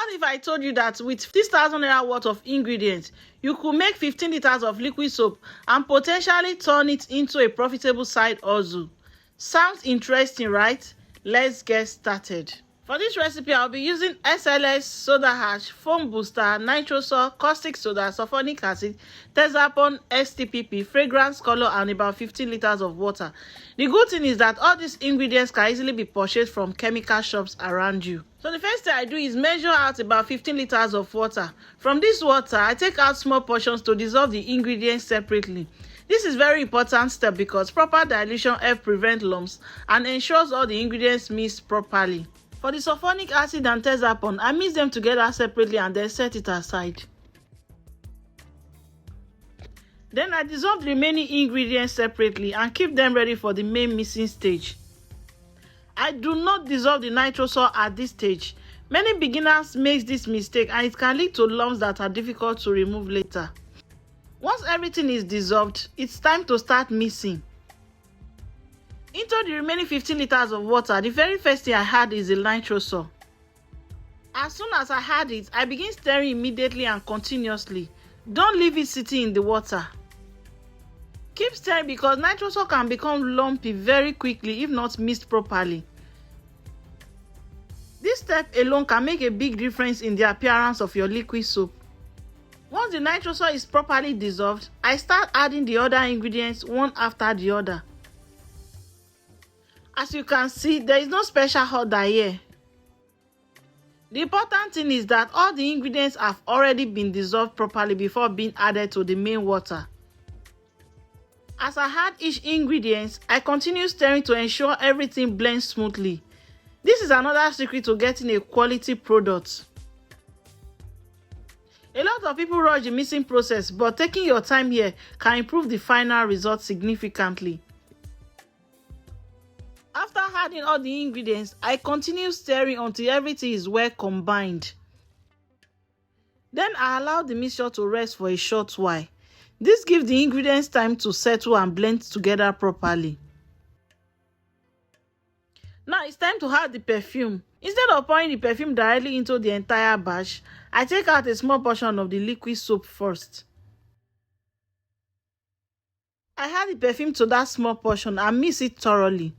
What if I told you that with 6,000 naira worth of ingredients, you could make 15 liters of liquid soap and potentially turn it into a profitable side hustle? Sounds interesting, right? Let's get started. For this recipe, I'll be using SLS, soda ash, foam booster, nitrosol, caustic soda, sulfonic acid, Tezapon, STPP, fragrance color, and about 15 liters of water. The good thing is that all these ingredients can easily be purchased from chemical shops around you. So the first thing I do is measure out about 15 liters of water. From this water, I take out small portions to dissolve the ingredients separately. This is very important step because proper dilution helps prevent lumps and ensures all the ingredients mix properly. For the sulfonic acid and Tezapon, I mix them together separately and then set it aside. Then I dissolve the remaining ingredients separately and keep them ready for the main mixing stage. I do not dissolve the nitrosol at this stage. Many beginners make this mistake and it can lead to lumps that are difficult to remove later. Once everything is dissolved, it's time to start mixing. Into the remaining 15 liters of water, the very first thing I add is the nitrosol. As soon as I add it, I begin stirring immediately and continuously. Don't leave it sitting in the water. Keep stirring because nitrosol can become lumpy very quickly if not mixed properly. This step alone can make a big difference in the appearance of your liquid soap. Once the nitrosol is properly dissolved, I start adding the other ingredients one after the other. As you can see, there is no special order here. The important thing is that all the ingredients have already been dissolved properly before being added to the main water. As I add each ingredient, I continue stirring to ensure everything blends smoothly. This is another secret to getting a quality product. A lot of people rush the mixing process, but taking your time here can improve the final result significantly. After adding all the ingredients, I continue stirring until everything is well combined. Then I allow the mixture to rest for a short while. This gives the ingredients time to settle and blend together properly. Now it's time to add the perfume. Instead of pouring the perfume directly into the entire batch, I take out a small portion of the liquid soap first. I add the perfume to that small portion and mix it thoroughly.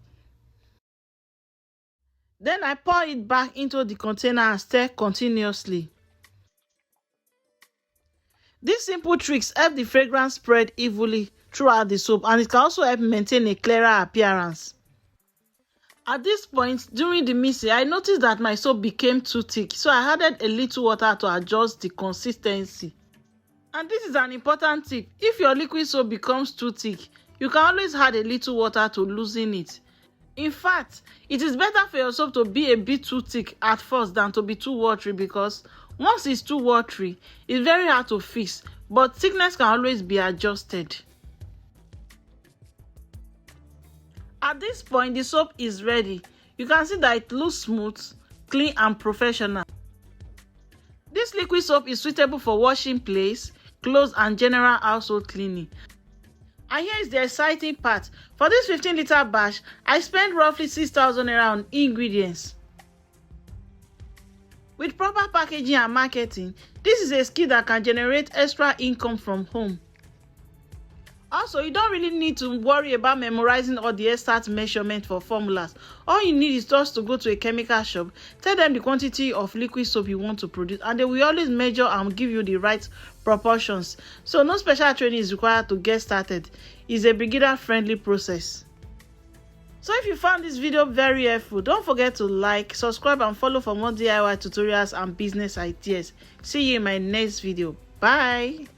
Then I pour it back into the container and stir continuously. These simple tricks help the fragrance spread evenly throughout the soap and it can also help maintain a clearer appearance. At this point, during the mixing, I noticed that my soap became too thick, so I added a little water to adjust the consistency. And this is an important tip. If your liquid soap becomes too thick, you can always add a little water to loosen it. In fact, it is better for your soap to be a bit too thick at first than to be too watery because once it's too watery, it's very hard to fix, but thickness can always be adjusted. At this point, the soap is ready. You can see that it looks smooth, clean and professional. This liquid soap is suitable for washing plates, clothes and general household cleaning. And here is the exciting part. For this 15-liter batch, I spent roughly 6,000 naira on ingredients. With proper packaging and marketing, this is a skill that can generate extra income from home. Also, you don't really need to worry about memorizing all the exact measurements for formulas. All you need is just to go to a chemical shop, tell them the quantity of liquid soap you want to produce, and they will always measure and give you the right proportions. So no special training is required to get started. It's a beginner-friendly process. So if you found this video very helpful, don't forget to like, subscribe and follow for more DIY tutorials and business ideas. See you in my next video. Bye!